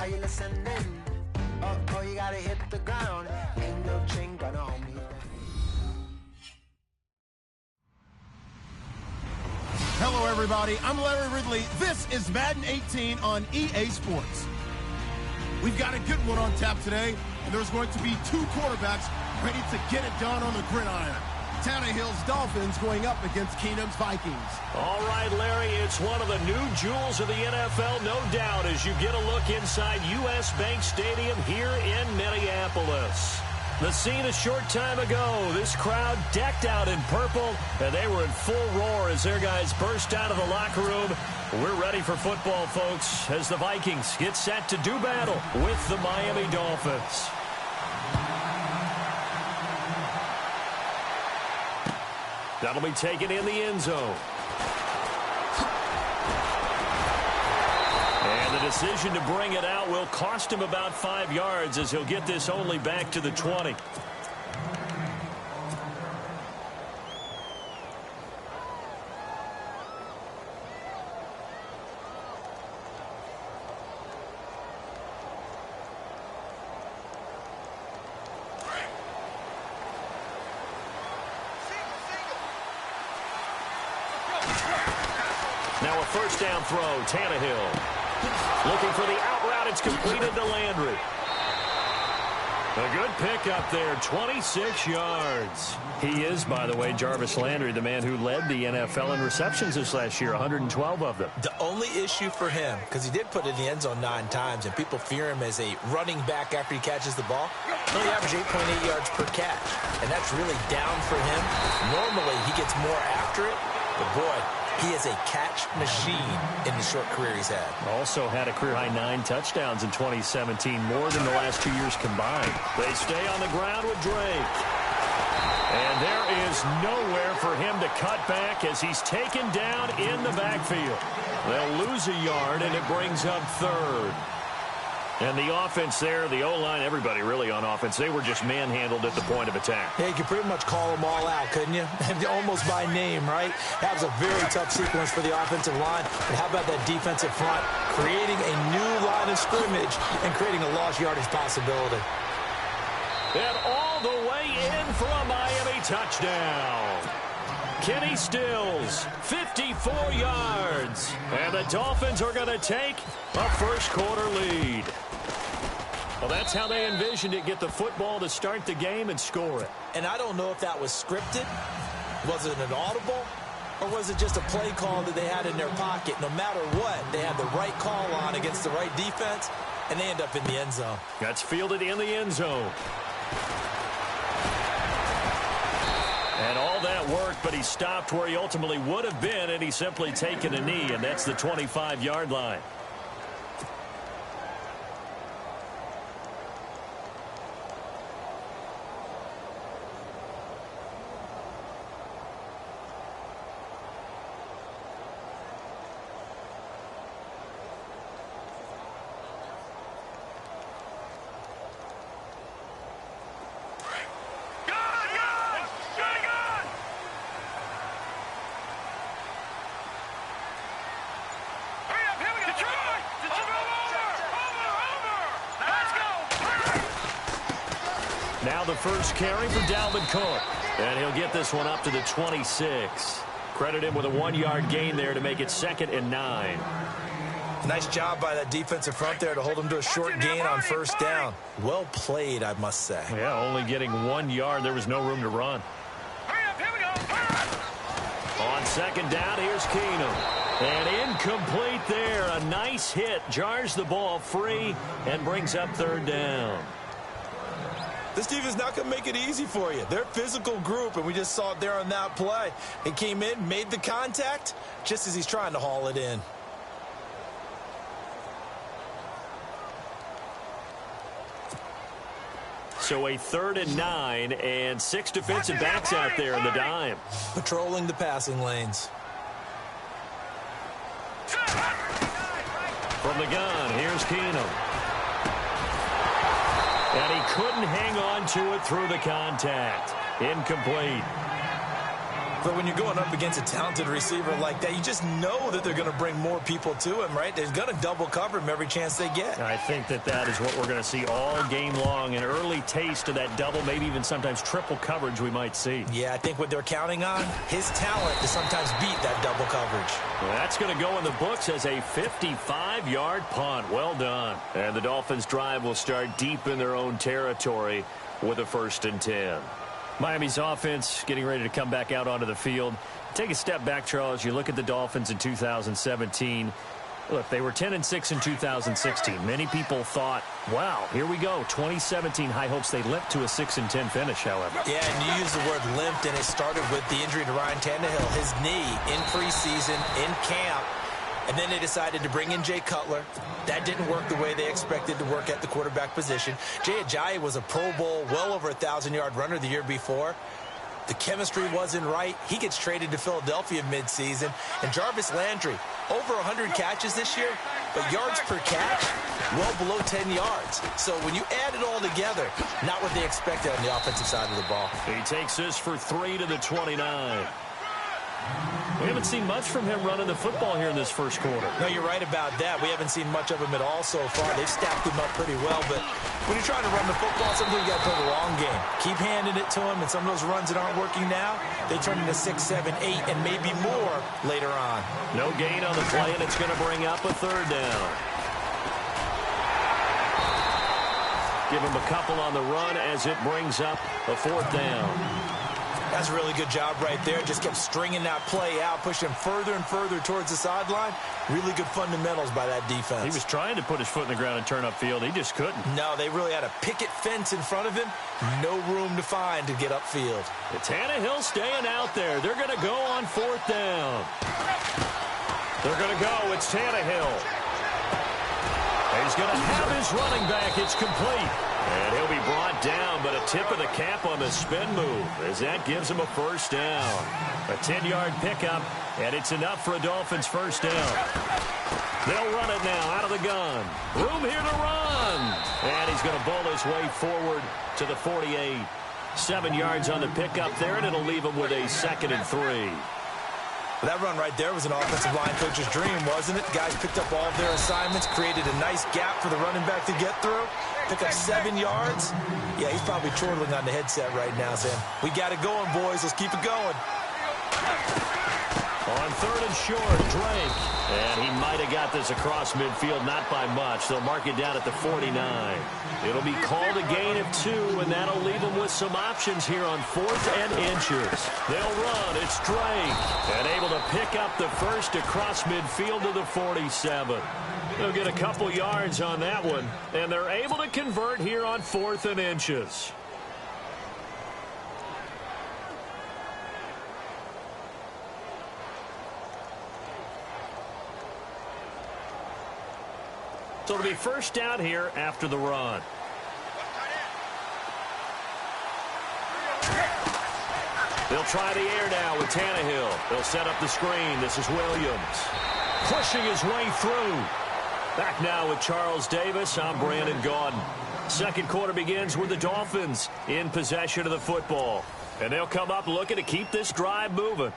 are you listening? Oh, you gotta hit the ground. Ain't no chain gonna hold me down. Hello, everybody. I'm Larry Ridley. This is Madden 18 on EA Sports. We've got a good one on tap today, and there's going to be two quarterbacks ready to get it done on the gridiron. Tannehill's Dolphins going up against Keenum's Vikings. All right, Larry, it's one of the new jewels of the NFL, no doubt, as you get a look inside U.S. Bank Stadium here in Minneapolis. The scene a short time ago, this crowd decked out in purple, and they were in full roar as their guys burst out of the locker room. We're ready for football, folks, as the Vikings get set to do battle with the Miami Dolphins. That'll be taken in the end zone. And the decision to bring it out will cost him about 5 yards as he'll get this only back to the 20. Now a first down throw, Tannehill. Looking for the out route, it's completed to Landry. A good pickup there, 26 yards. He is, by the way, Jarvis Landry, the man who led the NFL in receptions this last year, 112 of them. The only issue for him, because he did put it in the end zone 9 times, and people fear him as a running back after he catches the ball, he only averaged 8.8 yards per catch, and that's really down for him. Normally, he gets more after it, but boy, he is a catch machine in the short career he's had. Also had a career-high 9 touchdowns in 2017, more than the last 2 years combined. They stay on the ground with Drake. And there is nowhere for him to cut back as he's taken down in the backfield. They'll lose a yard, and it brings up third. And the offense there, the O-line, everybody really on offense, they were just manhandled at the point of attack. Yeah, you could pretty much call them all out, couldn't you? Almost by name, right? That was a very tough sequence for the offensive line. But how about that defensive front? Creating a new line of scrimmage and creating a lost yardage possibility. And all the way in for a Miami touchdown. Kenny Stills, 54 yards. And the Dolphins are going to take a first-quarter lead. Well, that's how they envisioned it, get the football to start the game and score it. And I don't know if that was scripted. Was it an audible? Or was it just a play call that they had in their pocket? No matter what, they had the right call on against the right defense, and they end up in the end zone. That's fielded in the end zone. And all that worked, but he stopped where he ultimately would have been, and he's simply taken a knee, and that's the 25-yard line. Now the first carry for Dalvin Cook. And he'll get this one up to the 26. Credit him with a 1-yard gain there to make it 2nd and 9. Nice job by that defensive front there to hold him to a short gain on first down. Well played, I must say. Yeah, only getting 1 yard. There was no room to run. On second down, here's Keenum. And incomplete there. A nice hit. Jars the ball free and brings up third down. This defense is not going to make it easy for you. They're a physical group, and we just saw it there on that play. He came in, made the contact, just as he's trying to haul it in. So a 3rd and 9, and 6 defensive backs out there in the dime. Patrolling the passing lanes. From the gun, here's Keenum. And he couldn't hang on to it through the contact. Incomplete. But when you're going up against a talented receiver like that, you just know that they're going to bring more people to him, right? They're going to double cover him every chance they get. I think that is what we're going to see all game long. An early taste of that double, maybe even sometimes triple coverage we might see. Yeah, I think what they're counting on, his talent to sometimes beat that double coverage. Well, that's going to go in the books as a 55-yard punt. Well done. And the Dolphins' drive will start deep in their own territory with a 1st and 10. Miami's offense getting ready to come back out onto the field. Take a step back, Charles. You look at the Dolphins in 2017. Look, they were 10-6 in 2016. Many people thought, wow, here we go. 2017 high hopes. They limped to a 6-10 finish, however. Yeah, and you use the word limped, and it started with the injury to Ryan Tannehill. His knee in preseason, in camp. And then they decided to bring in Jay Cutler. That didn't work the way they expected to work at the quarterback position. Jaycazzz was a Pro Bowl, well over 1,000-yard runner the year before. The chemistry wasn't right. He gets traded to Philadelphia midseason. And Jarvis Landry, over 100 catches this year, but yards per catch, well below 10 yards. So when you add it all together, not what they expected on the offensive side of the ball. He takes this for 3 to the 29. We haven't seen much from him running the football here in this first quarter. No, you're right about that. We haven't seen much of him at all so far. They've stacked him up pretty well, but when you're trying to run the football, sometimes you got to play the long game. Keep handing it to him, and some of those runs that aren't working now, they turn into 6, 7, 8, and maybe more later on. No gain on the play, and it's going to bring up a 3rd down. Give him a couple on the run as it brings up a 4th down. That's a really good job right there. Just kept stringing that play out, pushing him further and further towards the sideline. Really good fundamentals by that defense. He was trying to put his foot in the ground and turn upfield. He just couldn't. No, they really had a picket fence in front of him. No room to find to get upfield. Tannehill staying out there. They're going to go on 4th down. They're going to go. It's Tannehill. He's going to have his running back. It's complete. And he'll be brought down, but a tip of the cap on the spin move as that gives him a 1st down. A 10-yard pickup, and it's enough for a Dolphins 1st down. They'll run it now out of the gun. Room here to run. And he's going to bowl his way forward to the 48. 7 yards on the pickup there, and it'll leave him with a 2nd and 3. That run right there was an offensive line coach's dream, wasn't it? The guys picked up all of their assignments, created a nice gap for the running back to get through, pick up 7 yards. Yeah, he's probably chortling on the headset right now, saying, we got it going, boys. Let's keep it going. On 3rd and short, Drake. And he might have got this across midfield, not by much. They'll mark it down at the 49. It'll be called a gain of 2, and that'll leave them with some options here on 4th and inches. They'll run. It's Drake. And able to pick up the 1st across midfield to the 47. They'll get a couple yards on that one, and they're able to convert here on 4th and inches. So it'll be 1st down here after the run. They'll try the air now with Tannehill. They'll set up the screen. This is Williams. Pushing his way through. Back now with Charles Davis. I'm Brandon Gaudin. 2nd quarter begins with the Dolphins in possession of the football. And they'll come up looking to keep this drive moving.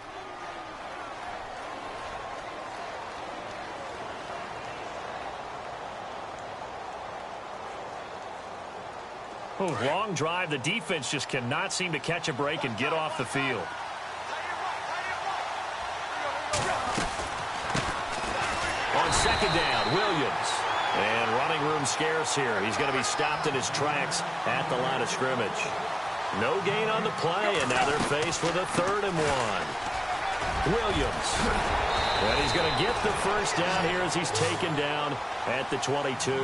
Oh, long drive. The defense just cannot seem to catch a break and get off the field. On 2nd down, Williams. And running room scarce here. He's going to be stopped in his tracks at the line of scrimmage. No gain on the play, and now they're faced with a 3rd and 1. Williams. And he's going to get the 1st down here as he's taken down at the 22.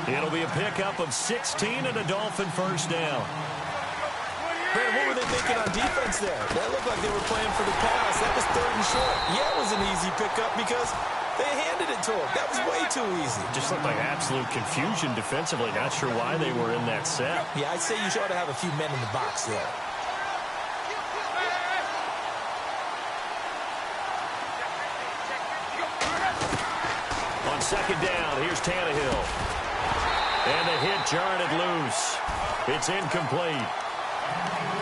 It'll be a pickup of 16 and a Dolphin 1st down. Man, what were they thinking on defense there? That looked like they were playing for the pass. That was 3rd and short. Yeah, it was an easy pickup because they handed it to him. That was way too easy. Just looked like absolute confusion defensively. Not sure why they were in that set. Yeah, I'd say you ought to have a few men in the box there. On 2nd down, here's Tannehill. And the hit jarred it loose. It's incomplete.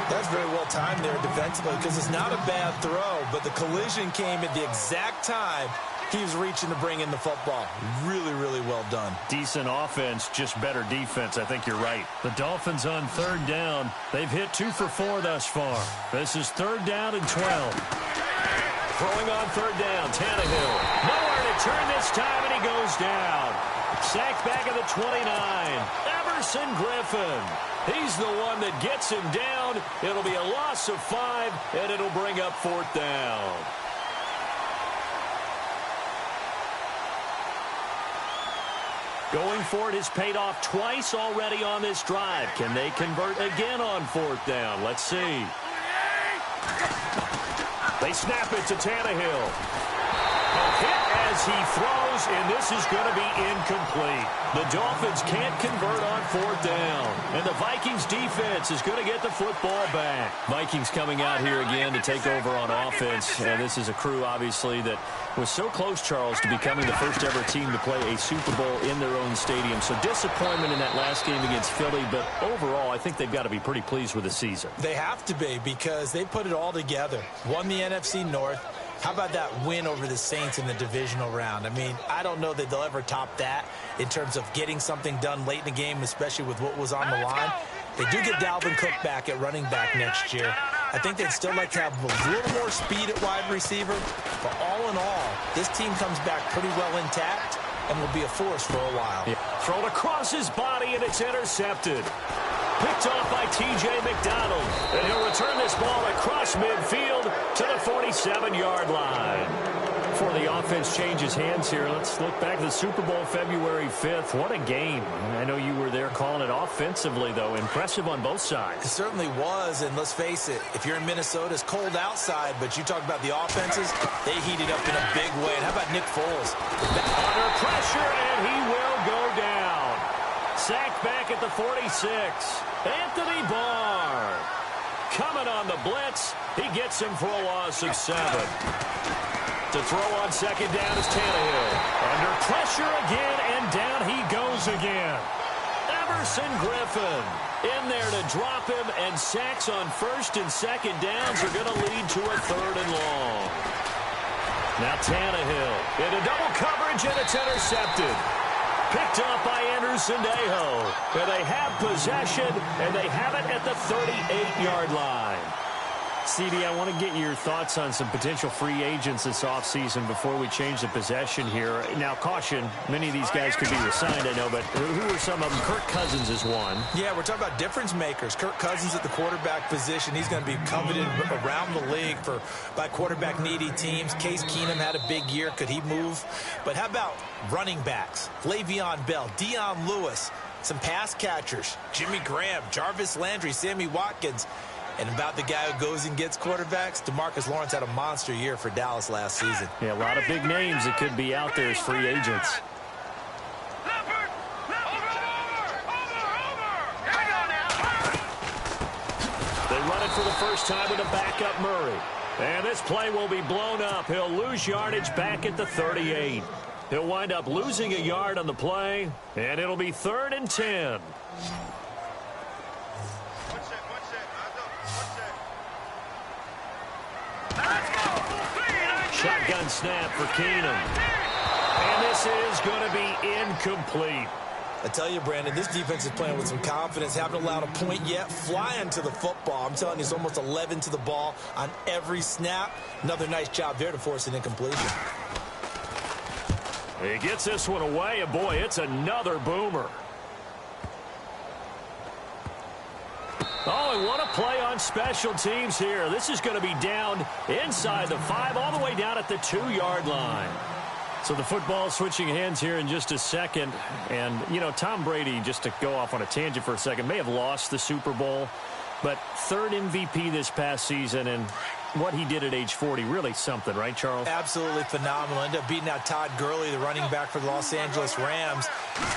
That's very well timed there defensively because it's not a bad throw, but the collision came at the exact time he was reaching to bring in the football. Really, really well done. Decent offense, just better defense. I think you're right. The Dolphins on 3rd down. They've hit 2 for 4 thus far. This is 3rd down and 12. Throwing on 3rd down, Tannehill. Nowhere to turn this time, and he goes down. Sacked back at the 29. Everson Griffin. He's the one that gets him down. It'll be a loss of 5, and it'll bring up 4th down. Going for it has paid off twice already on this drive. Can they convert again on 4th down? Let's see. They snap it to Tannehill. A hit as he throws, and this is going to be incomplete. The Dolphins can't convert on 4th down, and the Vikings defense is going to get the football back. Vikings coming out here again to take over on offense, and this is a crew, obviously, that was so close, Charles, to becoming the first ever team to play a Super Bowl in their own stadium. So disappointment in that last game against Philly, but overall, I think they've got to be pretty pleased with the season. They have to be because they put it all together. Won the NFC North. How about that win over the Saints in the divisional round? I mean, I don't know that they'll ever top that in terms of getting something done late in the game, especially with what was on the line. They do get Dalvin Cook back at running back next year. I think they'd still like to have a little more speed at wide receiver. But all in all, this team comes back pretty well intact and will be a force for a while. Yeah. Thrown across his body, and it's intercepted. Picked off by T.J. McDonald. And he'll return this ball across midfield to the 47-yard line. Before the offense changes hands here, let's look back to the Super Bowl February 5th. What a game. I know you were there calling it offensively, though. Impressive on both sides. It certainly was, and let's face it, if you're in Minnesota, it's cold outside, but you talk about the offenses, they heated up in a big way. And how about Nick Foles? Under pressure, and he will go down. Sacked back at the 46. Anthony Barr. Coming on the blitz. He gets him for a loss of 7. To throw on 2nd down is Tannehill. Under pressure again, and down he goes again. Everson Griffin in there to drop him, and sacks on 1st and 2nd downs are going to lead to a 3rd and long. Now Tannehill into double coverage, and it's intercepted. Picked up by Anderson Aho. And they have possession, and they have it at the 38-yard line. CD, I want to get your thoughts on some potential free agents this offseason before we change the possession here. Now, caution, many of these guys could be resigned, I know, but who are some of them? Kirk Cousins is one. Yeah, we're talking about difference makers. Kirk Cousins at the quarterback position. He's going to be coveted around the league by quarterback-needy teams. Case Keenum had a big year. Could he move? But how about running backs? Le'Veon Bell, Dion Lewis, some pass catchers, Jimmy Graham, Jarvis Landry, Sammy Watkins. And about the guy who goes and gets quarterbacks, DeMarcus Lawrence had a monster year for Dallas last season. Yeah, a lot of big names that could be out there as free agents. They run it for the first time with a backup Murray. And this play will be blown up. He'll lose yardage back at the 38. He'll wind up losing a yard on the play, and it'll be 3rd and 10. Shotgun snap for Keenum. And this is going to be incomplete. I tell you, Brandon, this defense is playing with some confidence. Haven't allowed a point yet. Flying to the football. I'm telling you, it's almost 11 to the ball on every snap. Another nice job there to force an incompletion. He gets this one away, and boy, it's another boomer. Oh, and what a play on special teams here. This is going to be down inside the 5, all the way down at the 2-yard line. So the football switching hands here in just a second. And, you know, Tom Brady, just to go off on a tangent for a second, may have lost the Super Bowl, but 3rd MVP this past season, and what he did at age 40, really something, right, Charles? Absolutely phenomenal. Ended up beating out Todd Gurley, the running back for the Los Angeles Rams.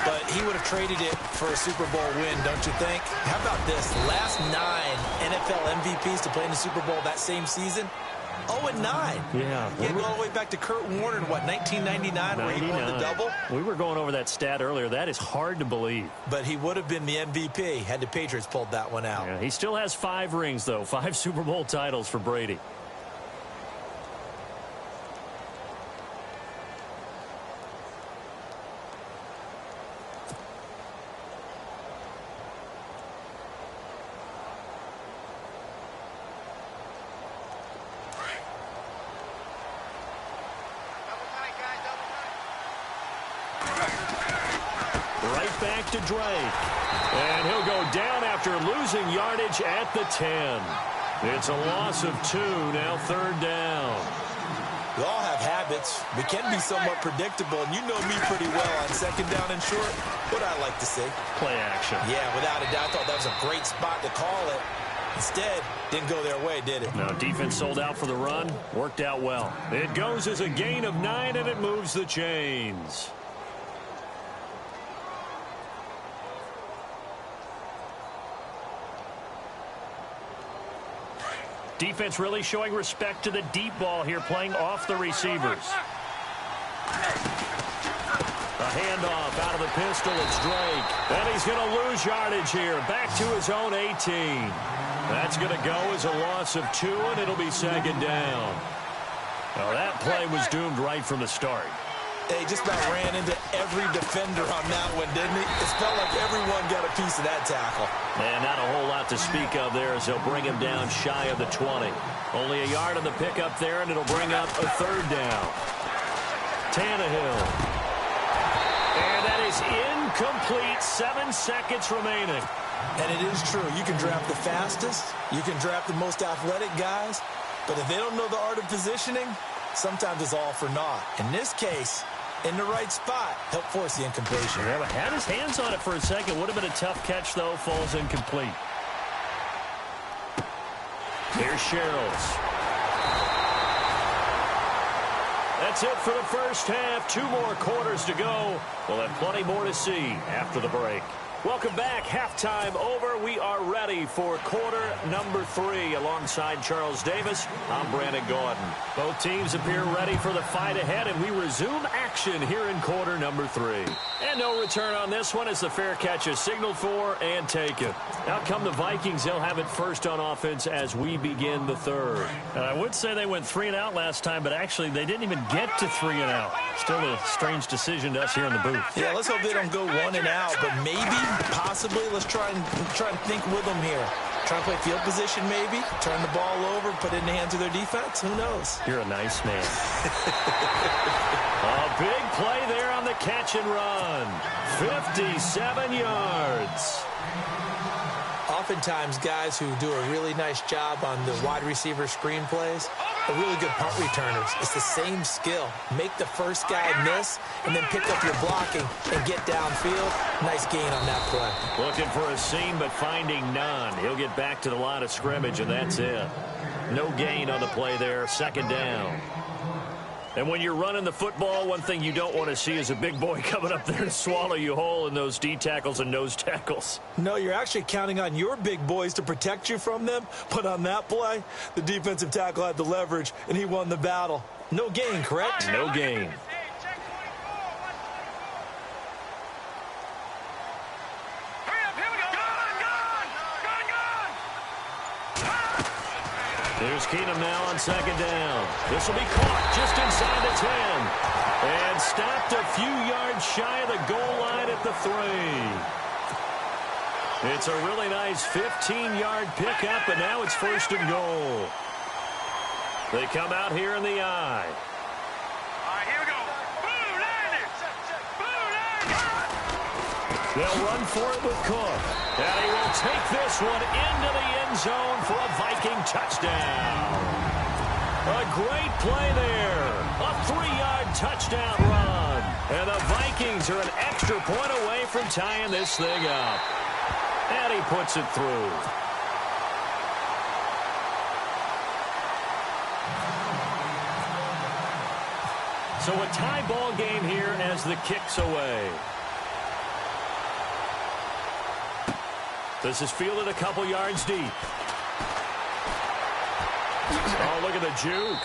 But he would have traded it for a Super Bowl win, don't you think? How about this? The last 9 NFL MVPs to play in the Super Bowl that same season, 0-9. Yeah. He had to go all the way back to Kurt Warner in, what, 1999 where he won the double? We were going over that stat earlier. That is hard to believe. But he would have been the MVP had the Patriots pulled that one out. Yeah, he still has 5 rings, though. 5 Super Bowl titles for Brady. Back to Drake. And he'll go down after losing yardage at the 10. It's a loss of 2, now 3rd down. We all have habits. We can be somewhat predictable, and you know me pretty well on 2nd down and short. What I like to see. Play action. Yeah, without a doubt. I thought that was a great spot to call it. Instead, didn't go their way, did it? No, defense sold out for the run. Worked out well. It goes as a gain of 9, and it moves the chains. Defense really showing respect to the deep ball here, playing off the receivers. A handoff out of the pistol. It's Drake. And he's going to lose yardage here. Back to his own 18. That's going to go as a loss of 2, and it'll be 2nd down. Now, that play was doomed right from the start. He just about ran into every defender on that one, didn't he? It felt like everyone got a piece of that tackle. And not a whole lot to speak of there as they'll bring him down shy of the 20. Only a yard on the pickup there, and it'll bring up a 3rd down. Tannehill. And that is incomplete. 7 seconds remaining. And it is true. You can draft the fastest. You can draft the most athletic guys. But if they don't know the art of positioning, sometimes it's all for naught. In this case, in the right spot, help force the incompletion. Yeah, but had his hands on it for a second. Would have been a tough catch, though. Falls incomplete. Here's Sherrills. That's it for the first half. 2 more quarters to go. We'll have plenty more to see after the break. Welcome back. Halftime over. We are ready for quarter number 3. Alongside Charles Davis, I'm Brandon Gordon. Both teams appear ready for the fight ahead, and we resume action here in quarter number 3. And no return on this one as the fair catch is signaled for and taken. Out come the Vikings. They'll have it first on offense as we begin the 3rd. And I would say they went 3 and out last time, but actually they didn't even get to 3 and out. Still a strange decision to us here in the booth. Yeah, let's hope they don't go 1 and out, but maybe, possibly, let's try and think with them here. Try and play field position maybe, turn the ball over, put it in the hands of their defense. Who knows? You're a nice man. A big play there on the catch and run. 57 yards. Oftentimes, guys who do a really nice job on the wide receiver screen plays are really good punt returners. It's the same skill. Make the first guy miss and then pick up your blocking and get downfield. Nice gain on that play. Looking for a seam, but finding none. He'll get back to the line of scrimmage, and that's it. No gain on the play there. 2nd down. And when you're running the football, one thing you don't want to see is a big boy coming up there to swallow you whole in those D tackles and nose tackles. No, you're actually counting on your big boys to protect you from them. But on that play, the defensive tackle had the leverage, and he won the battle. No gain, correct? No gain. Here's Keenum now on 2nd down. This will be caught just inside the 10. And stopped a few yards shy of the goal line at the 3. It's a really nice 15-yard pickup, and now it's 1st and goal. They come out here in the I. All right, here we go. Blue landed. Blue landed. They'll run for it with Cook. And he will take this one into the end zone for a Viking touchdown. A great play there. A 3-yard touchdown run. And the Vikings are an extra point away from tying this thing up. And he puts it through. So a tie ball game here as the kick's away. This is fielded a couple yards deep. Oh, look at the juke.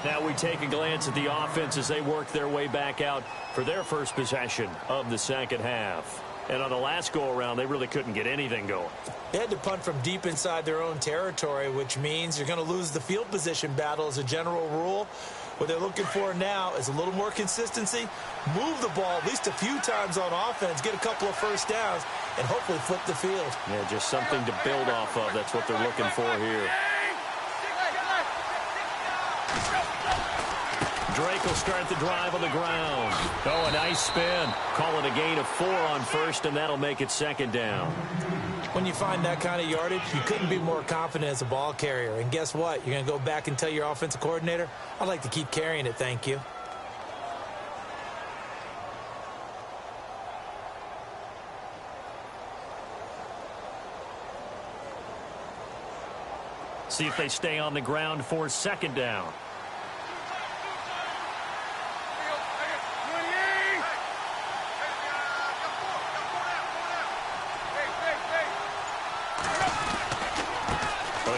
Now we take a glance at the offense as they work their way back out for their first possession of the second half. And on the last go-around, they really couldn't get anything going. They had to punt from deep inside their own territory, which means you're going to lose the field position battle as a general rule. What they're looking for now is a little more consistency, move the ball at least a few times on offense, get a couple of first downs, and hopefully flip the field. Yeah, just something to build off of. That's what they're looking for here. Drake will start the drive on the ground. Oh, a nice spin. Call it a gain of 4 on first, and that'll make it second down. When you find that kind of yardage, you couldn't be more confident as a ball carrier. And guess what? You're going to go back and tell your offensive coordinator, I'd like to keep carrying it, thank you. See if they stay on the ground for second down.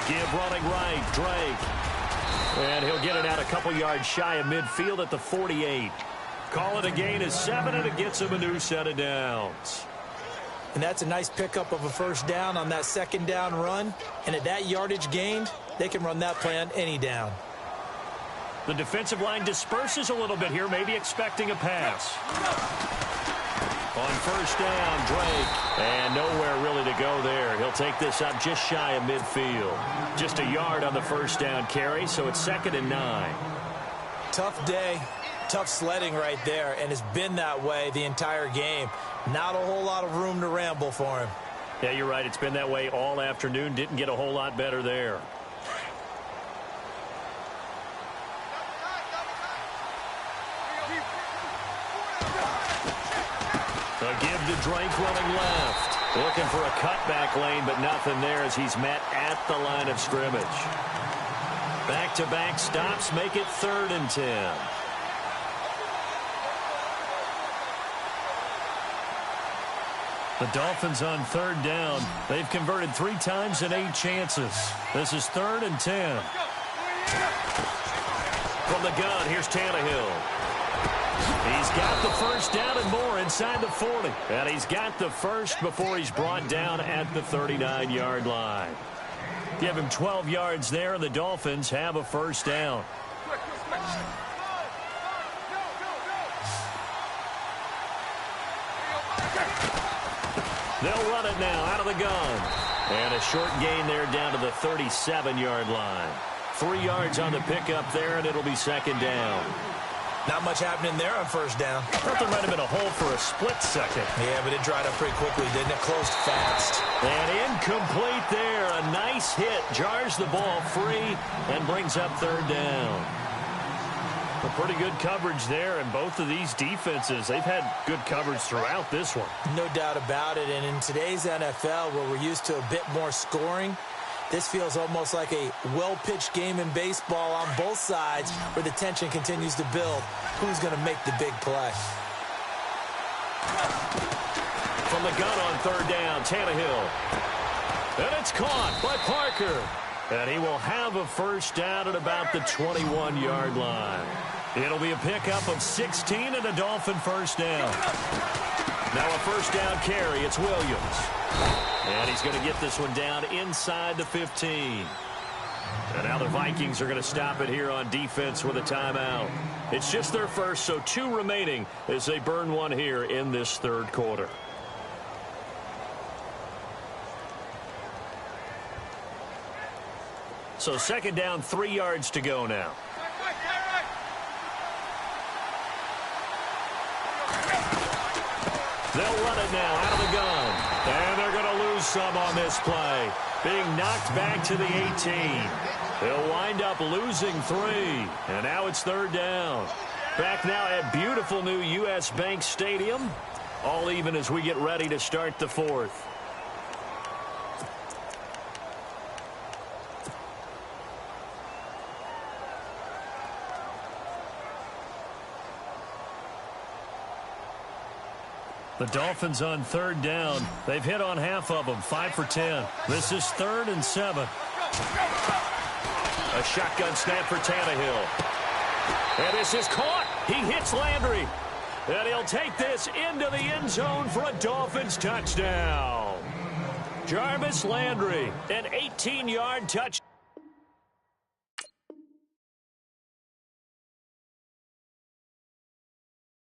Give running right, Drake. And he'll get it out a couple yards shy of midfield at the 48. Call it a gain of 7, and it gets him a new set of downs. And that's a nice pickup of a first down on that second down run. And at that yardage gained, they can run that play on any down. The defensive line disperses a little bit here, maybe expecting a pass. On first down, Drake, and nowhere really to go there. He'll take this up just shy of midfield. Just a yard on the first down carry, so it's 2nd and 9. Tough day, tough sledding right there, and it's been that way the entire game. Not a whole lot of room to ramble for him. Yeah, you're right. It's been that way all afternoon. Didn't get a whole lot better there. A give to Drake running left. Looking for a cutback lane, but nothing there as he's met at the line of scrimmage. Back-to-back stops make it 3rd and 10. The Dolphins on 3rd down. They've converted 3 times in 8 chances. This is 3rd and 10. From the gun, here's Tannehill. He's got the first down and more inside the 40. And he's got the first before he's brought down at the 39-yard line. Give him 12 yards there, and the Dolphins have a first down. They'll run it now out of the gun. And a short gain there down to the 37-yard line. 3 yards on the pickup there, and it'll be 2nd down. Not much happening there on first down. I thought there might have been a hole for a split second. Yeah, but it dried up pretty quickly, didn't it? Closed fast. And incomplete there. A nice hit. Jars the ball free and brings up 3rd down. A pretty good coverage there, and both of these defenses, they've had good coverage throughout this one. No doubt about it. And in today's NFL, where we're used to a bit more scoring, this feels almost like a well-pitched game in baseball on both sides where the tension continues to build. Who's going to make the big play? From the gun on 3rd down, Tannehill. And it's caught by Parker. And he will have a first down at about the 21-yard line. It'll be a pickup of 16 and a Dolphin first down. Now a first down carry. It's Williams. And he's going to get this one down inside the 15. And now the Vikings are going to stop it here on defense with a timeout. It's just their first, so 2 remaining as they burn one here in this 3rd quarter. So 2nd down, 3 yards to go now. They'll run it now out of the gun. And they're going to lose some on this play. Being knocked back to the 18. They'll wind up losing 3. And now it's 3rd down. Back now at beautiful new U.S. Bank Stadium. All even as we get ready to start the 4th. The Dolphins on third down. They've hit on half of them, 5 for 10. This is 3rd and 7. A shotgun snap for Tannehill. And this is caught. He hits Landry. And he'll take this into the end zone for a Dolphins touchdown. Jarvis Landry, an 18-yard touchdown.